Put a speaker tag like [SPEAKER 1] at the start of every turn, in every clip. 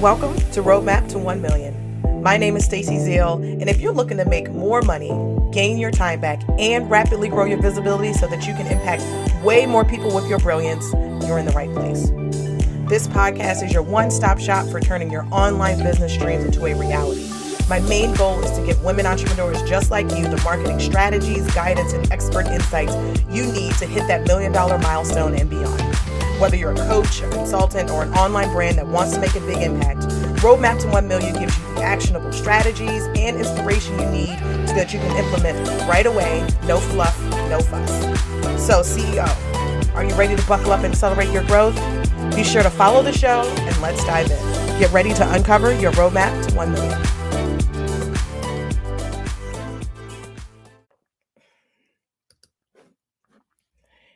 [SPEAKER 1] Welcome to Roadmap to 1 Million. My name is Stacey Zeal, and if you're looking to make more money, gain your time back, and rapidly grow your visibility so that you can impact way more people with your brilliance, you're in the right place. This podcast is your one-stop shop for turning your online business dreams into a reality. My main goal is to give women entrepreneurs just like you the marketing strategies, guidance, and expert insights you need to hit that $1 million milestone and beyond. Whether you're a coach, a consultant, or an online brand that wants to make a big impact, Roadmap to 1 Million gives you the actionable strategies and inspiration you need so that you can implement right away, no fluff, no fuss. So CEO, are you ready to buckle up and accelerate your growth? Be sure to follow the show and let's dive in. Get ready to uncover your roadmap to 1 million.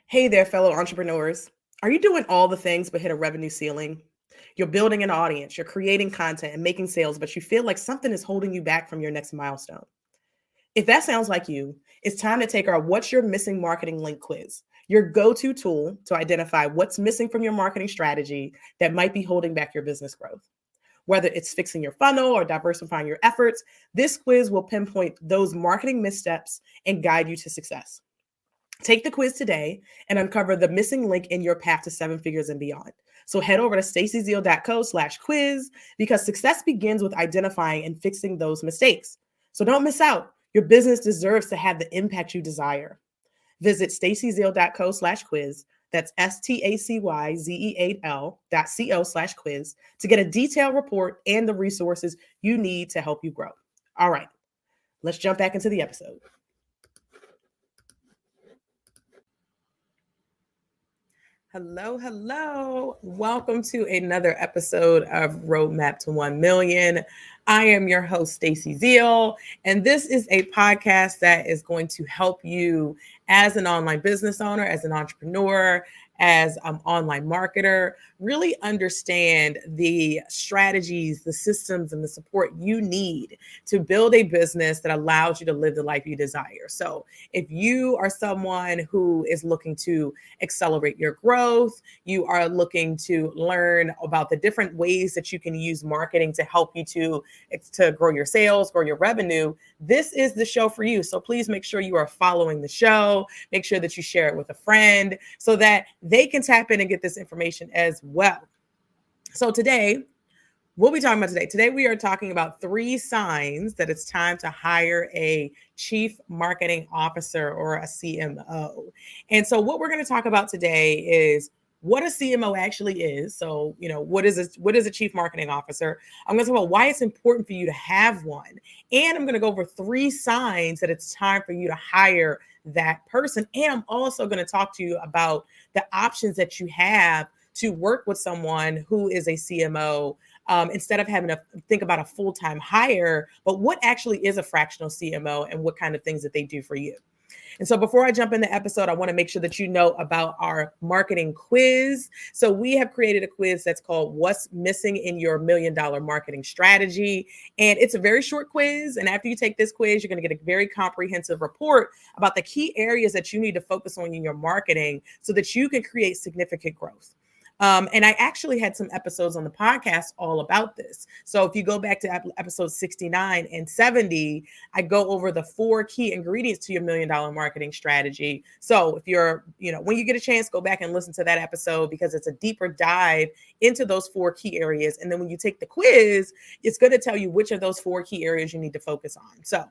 [SPEAKER 1] Hey there, fellow entrepreneurs. Are you doing all the things but hit a revenue ceiling? You're building an audience, you're creating content and making sales, but you feel like something is holding you back from your next milestone. If that sounds like you, it's time to take our What's Your Missing Marketing Link quiz, your go-to tool to identify what's missing from your marketing strategy that might be holding back your business growth. Whether it's fixing your funnel or diversifying your efforts, this quiz will pinpoint those marketing missteps and guide you to success. Take the quiz today and uncover the missing link in your path to 7 figures and beyond. So head over to staceyzeal.co/quiz because success begins with identifying and fixing those mistakes. So don't miss out. Your business deserves to have the impact you desire. Visit staceyzeal.co/quiz. That's STACYZEAL.co/quiz to get a detailed report and the resources you need to help you grow. All right, let's jump back into the episode. Hello. Welcome to another episode of Roadmap to 1 Million. I am your host, Stacey Zeal, and this is a podcast that is going to help you as an online business owner, as an entrepreneur, as an online marketer, really understand the strategies, the systems, and the support you need to build a business that allows you to live the life you desire. So if you are someone who is looking to accelerate your growth, you are looking to learn about the different ways that you can use marketing to help you to grow your sales, grow your revenue, this is the show for you. So please make sure you are following the show. Make sure that you share it with a friend so that they can tap in and get this information as well. So today, what are we talking about today? Today, we are talking about 3 signs that it's time to hire a chief marketing officer or a CMO. And so what we're going to talk about today is what a CMO actually is. So, what is a chief marketing officer? I'm going to talk about why it's important for you to have one. And I'm going to go over 3 signs that it's time for you to hire that person. And I'm also going to talk to you about the options that you have to work with someone who is a CMO instead of having to think about a full-time hire, but what actually is a fractional CMO and what kind of things that they do for you. And so before I jump in the episode, I want to make sure that you know about our marketing quiz. So we have created a quiz that's called What's Missing in Your $1 Million Marketing Strategy. And it's a very short quiz. And after you take this quiz, you're going to get a very comprehensive report about the key areas that you need to focus on in your marketing so that you can create significant growth. And I actually had some episodes on the podcast all about this. So if you go back to episodes 69 and 70, I go over the 4 key ingredients to your $1 million marketing strategy. So if you're, when you get a chance, go back and listen to that episode because it's a deeper dive into those 4 key areas. And then when you take the quiz, it's going to tell you which of those 4 key areas you need to focus on. So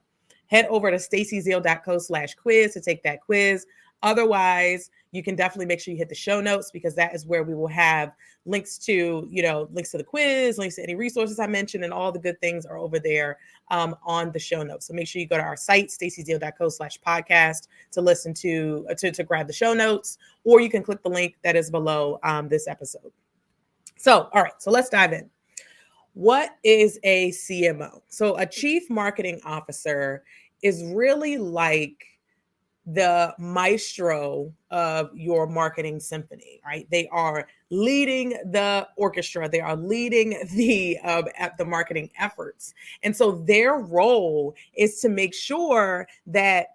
[SPEAKER 1] head over to staceyzeal.co/quiz to take that quiz. Otherwise, you can definitely make sure you hit the show notes because that is where we will have links to, links to the quiz, links to any resources I mentioned, and all the good things are over there on the show notes. So make sure you go to our site, staceyzeal.co/podcast to listen to grab the show notes, or you can click the link that is below this episode. So, all right, so let's dive in. What is a CMO? So a chief marketing officer is really like the maestro of your marketing symphony, right? They are leading the orchestra. They are leading the marketing efforts. And so their role is to make sure that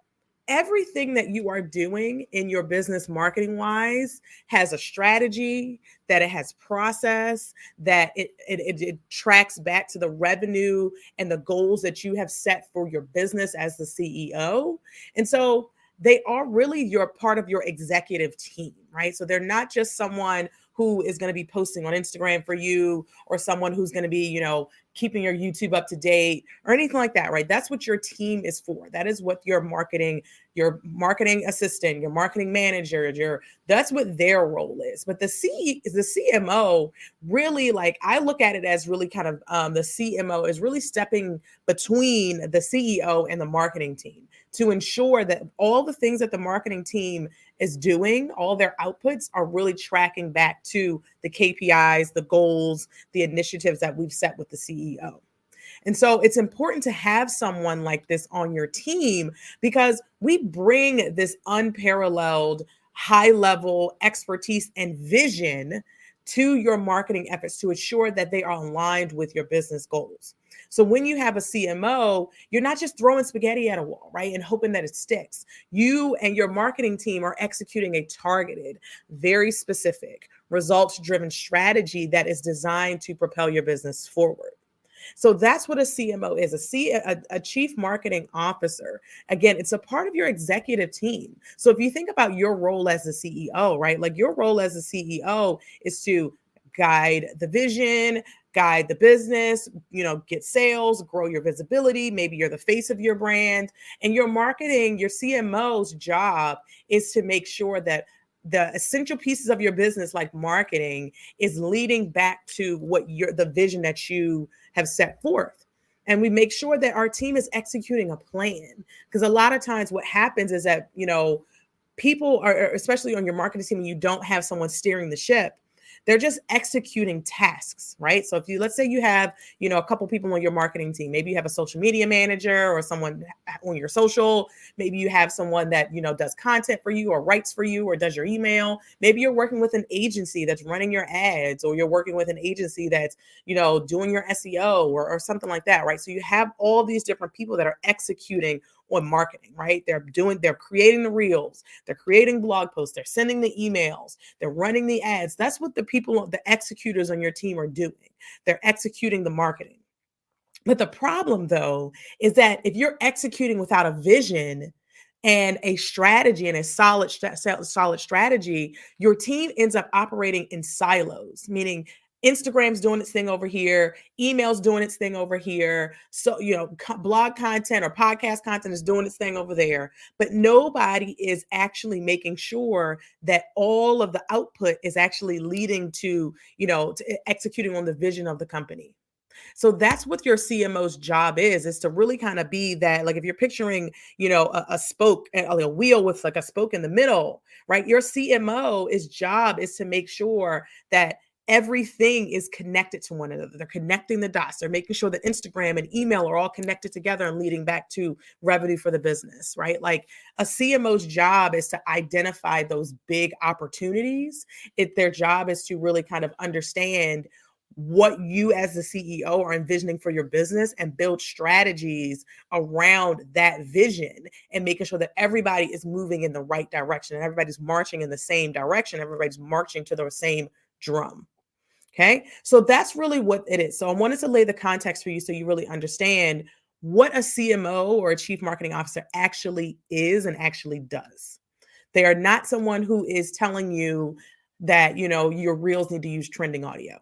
[SPEAKER 1] everything that you are doing in your business marketing wise has a strategy, that it has process, that it tracks back to the revenue and the goals that you have set for your business as the CEO. And so they are really your part of your executive team, right? So they're not just someone who is going to be posting on Instagram for you, or someone who's going to be, keeping your YouTube up to date or anything like that, right? That's what your team is for. That is what your marketing assistant, your marketing manager, that's what their role is. But the CMO really, like, I look at it as really kind of the CMO is really stepping between the CEO and the marketing team to ensure that all the things that the marketing team is doing, all their outputs are really tracking back to the KPIs, the goals, the initiatives that we've set with the CEO. And so it's important to have someone like this on your team, because we bring this unparalleled high level expertise and vision to your marketing efforts to ensure that they are aligned with your business goals. So when you have a CMO, you're not just throwing spaghetti at a wall, right? And hoping that it sticks. You and your marketing team are executing a targeted, very specific, results driven strategy that is designed to propel your business forward. So that's what a CMO is, a chief marketing officer. Again, it's a part of your executive team. So if you think about your role as the CEO, right? Like, your role as a CEO is to guide the vision, guide the business, get sales, grow your visibility. Maybe you're the face of your brand, and your marketing, your CMO's job is to make sure that the essential pieces of your business, like marketing, is leading back to the vision that you have set forth. And we make sure that our team is executing a plan, because a lot of times what happens is that, people are, especially on your marketing team, and you don't have someone steering the ship, they're just executing tasks, right? So if let's say you have, a couple people on your marketing team, maybe you have a social media manager or someone on your social, maybe you have someone that, does content for you or writes for you or does your email. Maybe you're working with an agency that's running your ads, or you're working with an agency that's, doing your SEO or something like that, right? So you have all these different people that are executing on marketing, right? They're creating the reels, they're creating blog posts, they're sending the emails, they're running the ads. That's what the executors on your team are doing. They're executing the marketing. But the problem, though, is that if you're executing without a vision and a strategy, and a solid strategy, your team ends up operating in silos, meaning Instagram's doing its thing over here, email's doing its thing over here. So, blog content or podcast content is doing its thing over there, but nobody is actually making sure that all of the output is actually leading to executing on the vision of the company. So that's what your CMO's job is to really kind of be that, like, if you're picturing, a spoke, a wheel with like a spoke in the middle, right? Your CMO's job is to make sure that everything is connected to one another. They're connecting the dots. They're making sure that Instagram and email are all connected together and leading back to revenue for the business, right? Like, a CMO's job is to identify those big opportunities. Their job is to really kind of understand what you as the CEO are envisioning for your business and build strategies around that vision, and making sure that everybody is moving in the right direction and everybody's marching in the same direction. Everybody's marching to the same drum. Okay. So that's really what it is. So I wanted to lay the context for you so you really understand what a CMO or a chief marketing officer actually is and actually does. They are not someone who is telling you that, your reels need to use trending audio.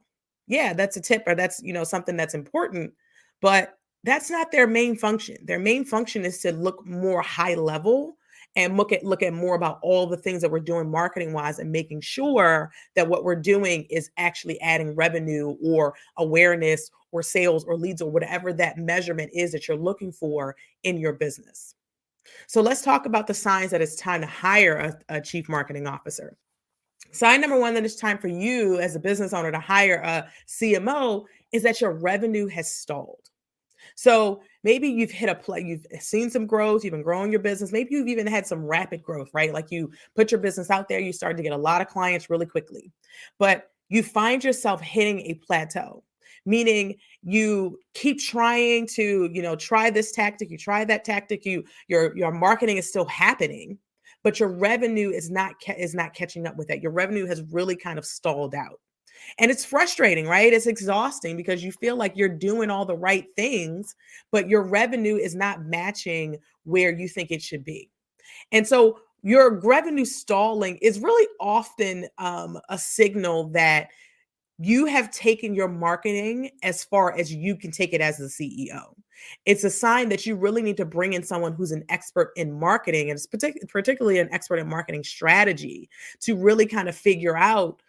[SPEAKER 1] Yeah, that's a tip, or that's, something that's important, but that's not their main function. Their main function is to look more high level and look at more about all the things that we're doing marketing wise, and making sure that what we're doing is actually adding revenue or awareness or sales or leads or whatever that measurement is that you're looking for in your business. So let's talk about the signs that it's time to hire a chief marketing officer. Sign number one that it's time for you as a business owner to hire a CMO is that your revenue has stalled. So maybe you've seen some growth, you've been growing your business. Maybe you've even had some rapid growth, right? Like, you put your business out there, you started to get a lot of clients really quickly, but you find yourself hitting a plateau, meaning you keep trying to, try this tactic, you try that tactic, your marketing is still happening, but your revenue is not catching up with that. Your revenue has really kind of stalled out. And it's frustrating, right? It's exhausting because you feel like you're doing all the right things, but your revenue is not matching where you think it should be. And so your revenue stalling is really often a signal that you have taken your marketing as far as you can take it as a CEO. It's a sign that you really need to bring in someone who's an expert in marketing, and it's particularly an expert in marketing strategy, to really kind of figure out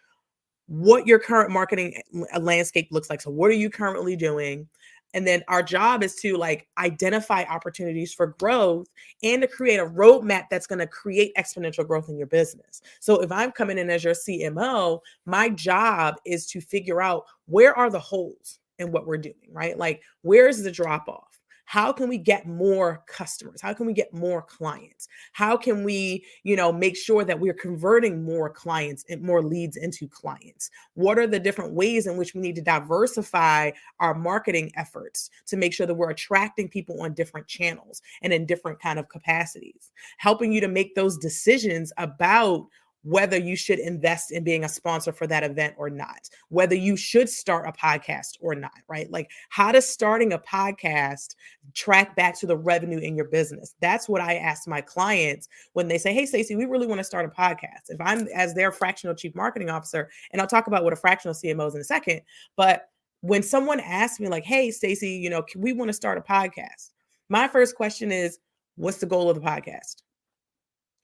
[SPEAKER 1] what your current marketing landscape looks like. So what are you currently doing? And then our job is to like identify opportunities for growth and to create a roadmap that's going to create exponential growth in your business. So if I'm coming in as your CMO, my job is to figure out where are the holes in what we're doing, right? Like, where's the drop off? How can we get more customers? How can we get more clients? How can we, make sure that we're converting more clients and more leads into clients? What are the different ways in which we need to diversify our marketing efforts to make sure that we're attracting people on different channels and in different kind of capacities, helping you to make those decisions about whether you should invest in being a sponsor for that event or not, whether you should start a podcast or not, right? Like, how does starting a podcast track back to the revenue in your business? That's what I ask my clients when they say, hey, Stacey, we really want to start a podcast. If I'm as their fractional chief marketing officer, and I'll talk about what a fractional CMO is in a second, but when someone asks me like, hey, Stacey, we want to start a podcast, my first question is, what's the goal of the podcast?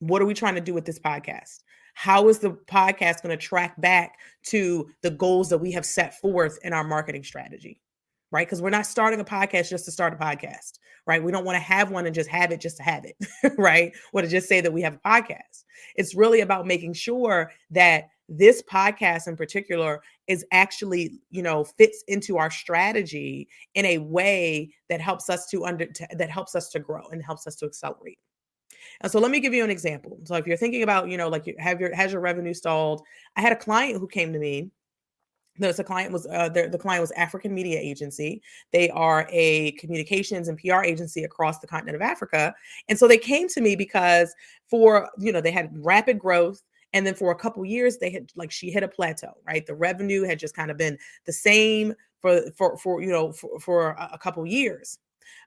[SPEAKER 1] What are we trying to do with this podcast? How is the podcast going to track back to the goals that we have set forth in our marketing strategy? Right? Because we're not starting a podcast just to start a podcast, right? We don't want to have one and just have it just to have it, right? Or to just say that we have a podcast. It's really about making sure that this podcast in particular is actually, fits into our strategy in a way that helps us that helps us to grow and helps us to accelerate. And so let me give you an example. So if you're thinking about, like has your revenue stalled? I had a client who came to me. The client was the client was African Media Agency. They are a communications and PR agency across the continent of Africa. And so they came to me because they had rapid growth. And then for a couple years, she hit a plateau, right? The revenue had just kind of been the same for a couple years.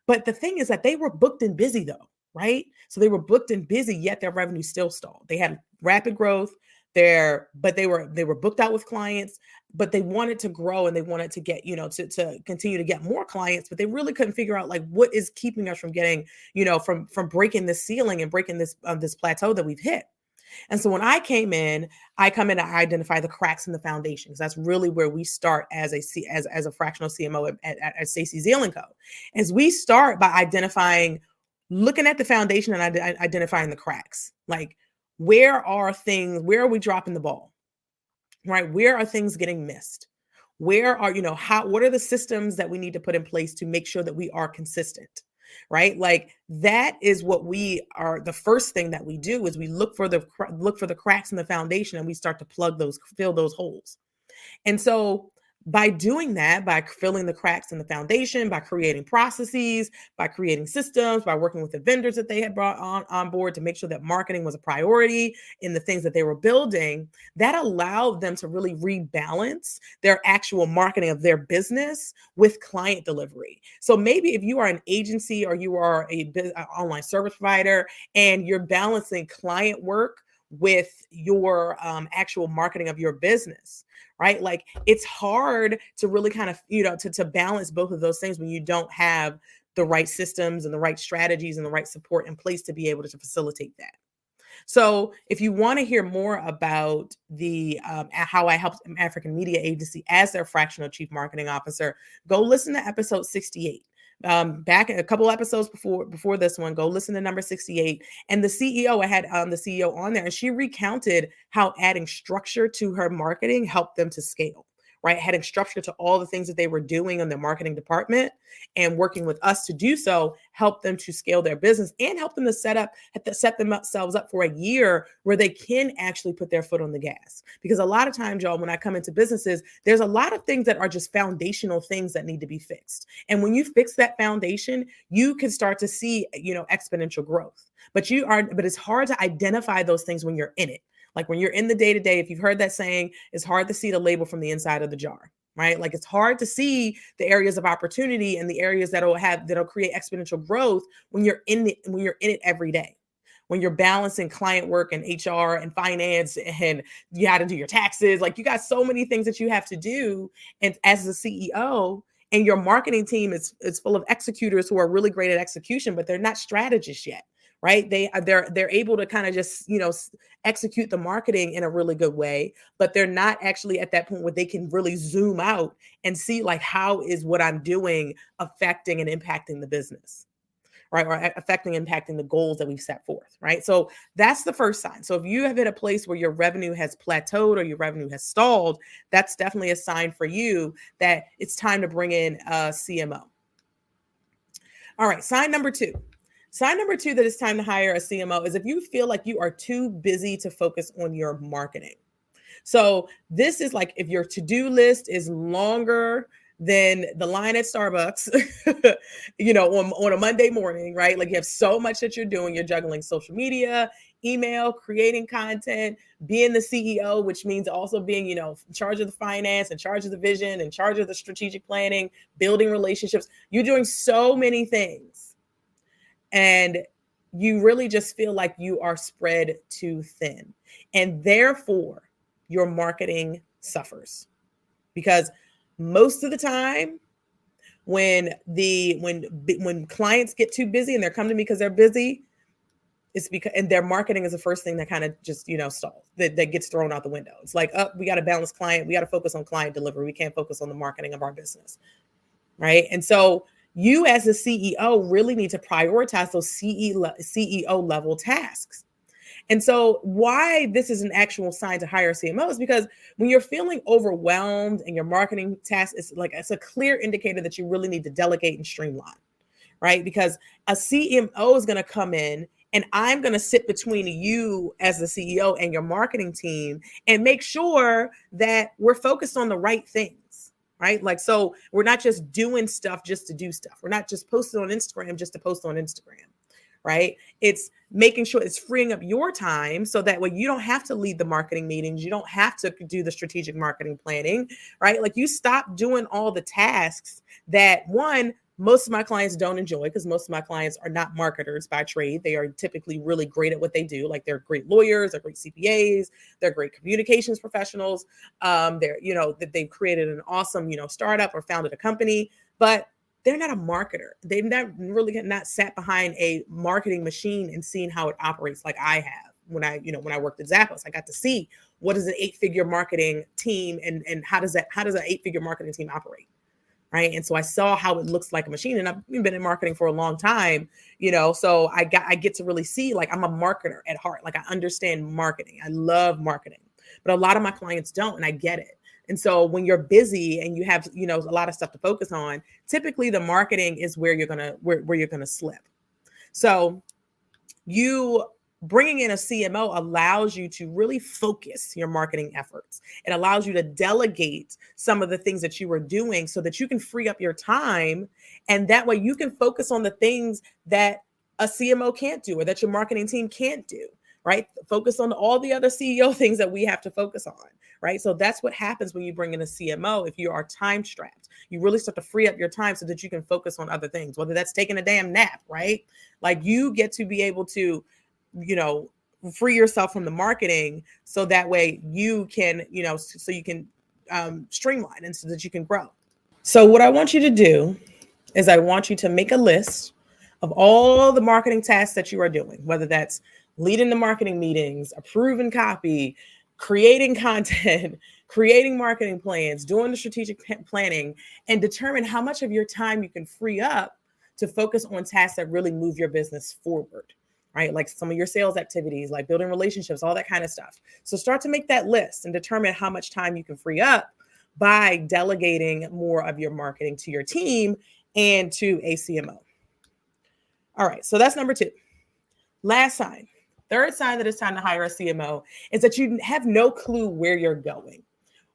[SPEAKER 1] But the thing is that they were booked and busy though, right? So they were booked and busy, yet their revenue still stalled. They had rapid growth there, but they were booked out with clients, but they wanted to grow and they wanted to get, to continue to get more clients, but they really couldn't figure out like what is keeping us from getting, from breaking this ceiling and breaking this plateau that we've hit. And so when I come in, to identify the cracks in the foundation, because that's really where we start as a fractional CMO at Stacey Zeal & Co. As we start by looking at the foundation and identifying the cracks. Like, where are we dropping the ball? Right? Where are things getting missed? What are the systems that we need to put in place to make sure that we are consistent? Right? Like, that is what the first thing that we do is we look for the cracks in the foundation and we start to fill those holes. And so by doing that, by filling the cracks in the foundation, by creating processes, by creating systems, by working with the vendors that they had brought on board to make sure that marketing was a priority in the things that they were building, that allowed them to really rebalance their actual marketing of their business with client delivery. So maybe if you are an agency or you are an online service provider and you're balancing client work with your actual marketing of your business, right? Like, it's hard to really kind of, to balance both of those things when you don't have the right systems and the right strategies and the right support in place to be able to facilitate that. So if you want to hear more about how I helped African Media Agency as their fractional chief marketing officer, go listen to episode 68. Back a couple episodes before this one, go listen to number 68. And the CEO, I had the CEO on there, and she recounted how adding structure to her marketing helped them to scale. right? Adding structure to all the things that they were doing in their marketing department, and working with us to do so, help them to scale their business and help them to set themselves up for a year where they can actually put their foot on the gas. Because a lot of times, y'all, when I come into businesses, there's a lot of things that are just foundational things that need to be fixed. And when you fix that foundation, you can start to see, exponential growth. But it's hard to identify those things when you're in it. Like when you're in the day to day, if you've heard that saying, it's hard to see the label from the inside of the jar, right? Like it's hard to see the areas of opportunity and the areas that'll create exponential growth when you're in it every day. When you're balancing client work and HR and finance, and you got to do your taxes, like you got so many things that you have to do. And as the CEO, and your marketing team is full of executors who are really great at execution, but they're not strategists yet, right? They're able to kind of just, execute the marketing in a really good way, but they're not actually at that point where they can really zoom out and see like, how is what I'm doing affecting and impacting the business, right? Or affecting and impacting the goals that we've set forth, right? So that's the first sign. So if you have hit a place where your revenue has plateaued or your revenue has stalled, that's definitely a sign for you that it's time to bring in a CMO. All right, sign number two. Sign number two that it's time to hire a CMO is if you feel like you are too busy to focus on your marketing. So this is like if your to-do list is longer than the line at Starbucks, on a Monday morning, right? Like you have so much that you're doing. You're juggling social media, email, creating content, being the CEO, which means also being, in charge of the finance, in charge of the vision, in charge of the strategic planning, building relationships. You're doing so many things. And you really just feel like you are spread too thin. And therefore, your marketing suffers. Because most of the time, when clients get too busy and they're coming to me because they're busy, it's because, and their marketing is the first thing that kind of just, stalls, that gets thrown out the window. It's like, we got to balance client. We got to focus on client delivery. We can't focus on the marketing of our business. Right. And so you as a CEO really need to prioritize those CEO level tasks. And so why this is an actual sign to hire a CMO is because when you're feeling overwhelmed and your marketing task is it's a clear indicator that you really need to delegate and streamline, right? Because a CMO is going to come in and I'm going to sit between you as the CEO and your marketing team and make sure that we're focused on the right things. Right? Like, so we're not just doing stuff just to do stuff. We're not just posting on Instagram just to post on Instagram, right? It's making sure it's freeing up your time so that way you don't have to lead the marketing meetings. You don't have to do the strategic marketing planning, right? Like you stop doing all the tasks that most of my clients don't enjoy, because most of my clients are not marketers by trade. They are typically really great at what they do. Like they're great lawyers, they're great CPAs, they're great communications professionals. That they've created an awesome, startup or founded a company, but they're not a marketer. They've not sat behind a marketing machine and seen how it operates like I have. When I worked at Zappos, I got to see what is an 8-figure marketing team and how does an 8-figure marketing team operate. Right. And so I saw how it looks like a machine, and I've been in marketing for a long time, so I get to really see, like, I'm a marketer at heart. Like I understand marketing. I love marketing, but a lot of my clients don't. And I get it. And so when you're busy and you have, a lot of stuff to focus on, typically the marketing is where you're going to slip. So bringing in a CMO allows you to really focus your marketing efforts. It allows you to delegate some of the things that you were doing so that you can free up your time. And that way you can focus on the things that a CMO can't do or that your marketing team can't do, right? Focus on all the other CEO things that we have to focus on, right? So that's what happens when you bring in a CMO. If you are time strapped, you really start to free up your time so that you can focus on other things, whether that's taking a damn nap, right? Like you get to be able to free yourself from the marketing so that way you can, so you can streamline and so that you can grow. So what I want you to do is I want you to make a list of all the marketing tasks that you are doing, whether that's leading the marketing meetings, approving copy, creating content, creating marketing plans, doing the strategic planning, and determine how much of your time you can free up to focus on tasks that really move your business forward. Right? Like some of your sales activities, like building relationships, all that kind of stuff. So start to make that list and determine how much time you can free up by delegating more of your marketing to your team and to a CMO. All right, so that's number 2. Last sign. Third sign that it's time to hire a CMO is that you have no clue where you're going.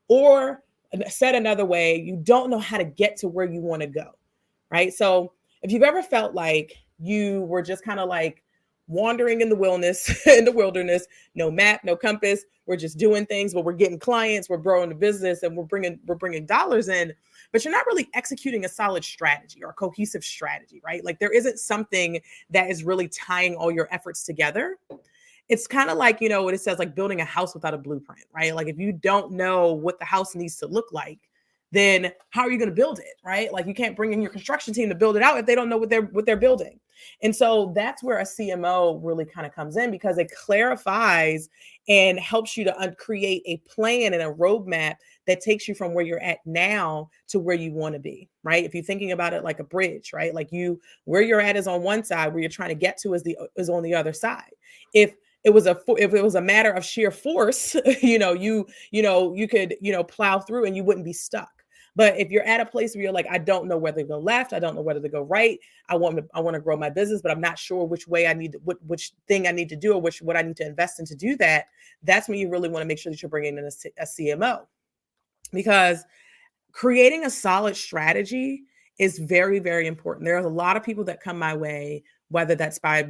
[SPEAKER 1] Or said another way, you don't know how to get to where you want to go, right? So if you've ever felt like you were just kind of like wandering in the wilderness, no map, no compass, we're just doing things, but we're getting clients, we're growing the business, and we're bringing dollars in, but you're not really executing a solid strategy or a cohesive strategy, right? Like there isn't something that is really tying all your efforts together. It's kind of like, what it says, like building a house without a blueprint, right? Like if you don't know what the house needs to look like, then how are you going to build it, right? Like you can't bring in your construction team to build it out if they don't know what they're building. And so that's where a CMO really kind of comes in, because it clarifies and helps you to create a plan and a roadmap that takes you from where you're at now to where you want to be, right? If you're thinking about it like a bridge, right? Like where you're at is on one side, where you're trying to get to is on the other side. If it was a matter of sheer force, you could, plow through and you wouldn't be stuck. But if you're at a place where you're like, I don't know whether to go left, I don't know whether to go right, I want to grow my business, but I'm not sure which way I need to, which thing I need to do, or what I need to invest in to do that. That's when you really want to make sure that you're bringing in a CMO, because creating a solid strategy is very, very important. There are a lot of people that come my way, whether that's by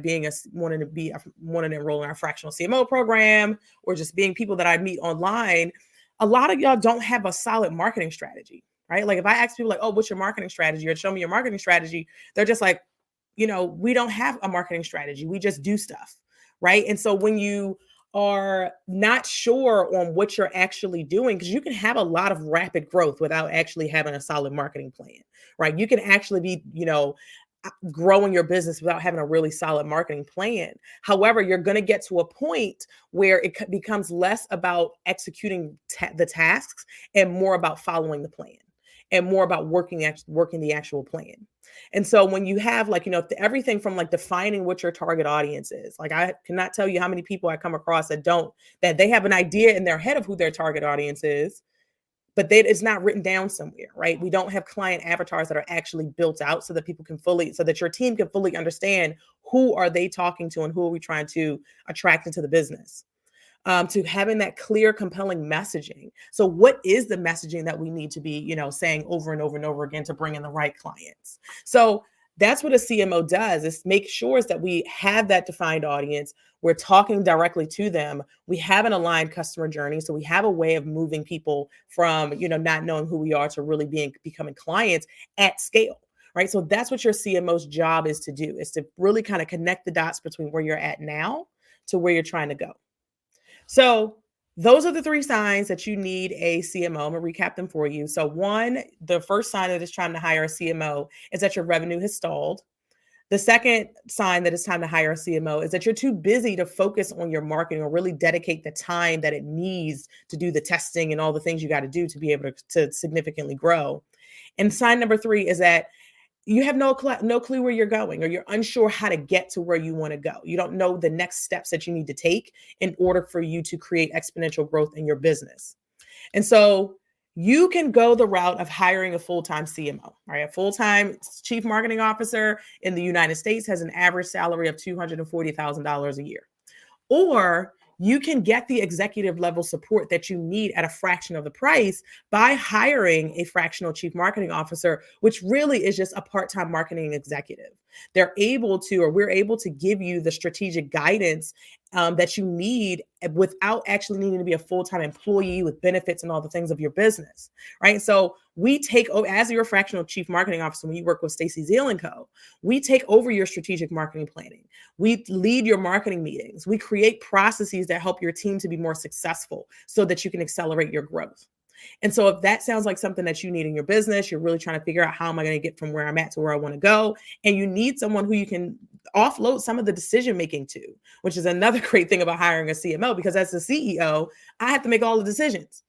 [SPEAKER 1] wanting to enroll in our fractional CMO program, or just being people that I meet online. A lot of y'all don't have a solid marketing strategy, right? Like if I ask people like, oh, what's your marketing strategy? Or show me your marketing strategy. They're just like, we don't have a marketing strategy. We just do stuff, right? And so when you are not sure on what you're actually doing, because you can have a lot of rapid growth without actually having a solid marketing plan, right? You can actually be, growing your business without having a really solid marketing plan. However, you're going to get to a point where it becomes less about executing the tasks and more about following the plan, and more about working the actual plan. And so when you have everything from like defining what your target audience is, like I cannot tell you how many people I come across that they have an idea in their head of who their target audience is, but it's not written down somewhere, right? We don't have client avatars that are actually built out so that so that your team can fully understand who are they talking to and who are we trying to attract into the business. To having that clear, compelling messaging. So what is the messaging that we need to be, saying over and over and over again to bring in the right clients? So that's what a CMO does, is make sure that we have that defined audience. We're talking directly to them. We have an aligned customer journey. So we have a way of moving people from, not knowing who we are to really becoming clients at scale, right? So that's what your CMO's job is to do, is to really kind of connect the dots between where you're at now to where you're trying to go. So those are the 3 signs that you need a CMO. I'm going to recap them for you. So 1, the first sign that it's time to hire a CMO is that your revenue has stalled. The second sign that it's time to hire a CMO is that you're too busy to focus on your marketing or really dedicate the time that it needs to do the testing and all the things you got to do to be able to significantly grow. And sign number 3 is that you have no clue where you're going, or you're unsure how to get to where you want to go. You don't know the next steps that you need to take in order for you to create exponential growth in your business. And so you can go the route of hiring a full-time CMO, right? A full-time chief marketing officer in the United States has an average salary of $240,000 a year. Or you can get the executive level support that you need at a fraction of the price by hiring a fractional chief marketing officer, which really is just a part-time marketing executive. We're able to give you the strategic guidance that you need without actually needing to be a full-time employee with benefits and all the things of your business, right? So we take over, as your fractional chief marketing officer, when you work with Stacey Zeal & Co., we take over your strategic marketing planning. We lead your marketing meetings. We create processes that help your team to be more successful so that you can accelerate your growth. And so if that sounds like something that you need in your business, you're really trying to figure out how am I going to get from where I'm at to where I want to go, and you need someone who you can offload some of the decision making to, which is another great thing about hiring a CMO, because as the CEO, I have to make all the decisions,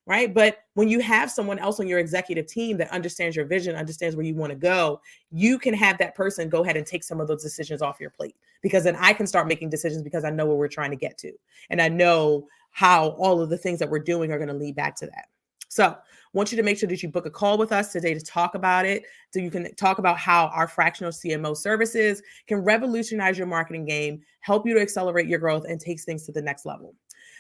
[SPEAKER 1] right? But when you have someone else on your executive team that understands your vision, understands where you want to go, you can have that person go ahead and take some of those decisions off your plate, because then I can start making decisions because I know where we're trying to get to. And I know how all of the things that we're doing are going to lead back to that. So I want you to make sure that you book a call with us today to talk about it, so you can talk about how our fractional CMO services can revolutionize your marketing game, help you to accelerate your growth, and take things to the next level.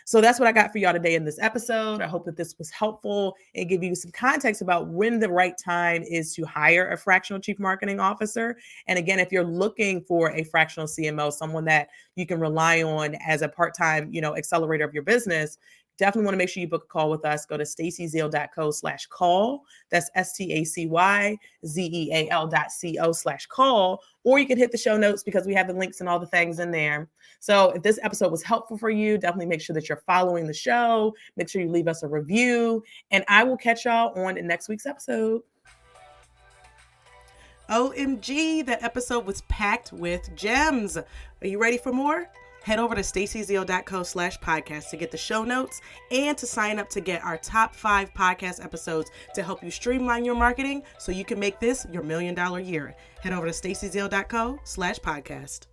[SPEAKER 1] So that's what I got for y'all today in this episode. I hope that this was helpful and give you some context about when the right time is to hire a fractional chief marketing officer. And again, if you're looking for a fractional CMO, someone that you can rely on as a part-time, accelerator of your business, definitely want to make sure you book a call with us. Go to stacyzeal.co/call. That's stacyzeal.co/call. Or you can hit the show notes because we have the links and all the things in there. So if this episode was helpful for you, definitely make sure that you're following the show. Make sure you leave us a review. And I will catch y'all on next week's episode. OMG, that episode was packed with gems. Are you ready for more? Head over to stacyzeal.co/podcast to get the show notes and to sign up to get our top 5 podcast episodes to help you streamline your marketing so you can make this your $1 million year. Head over to stacyzeal.co/podcast.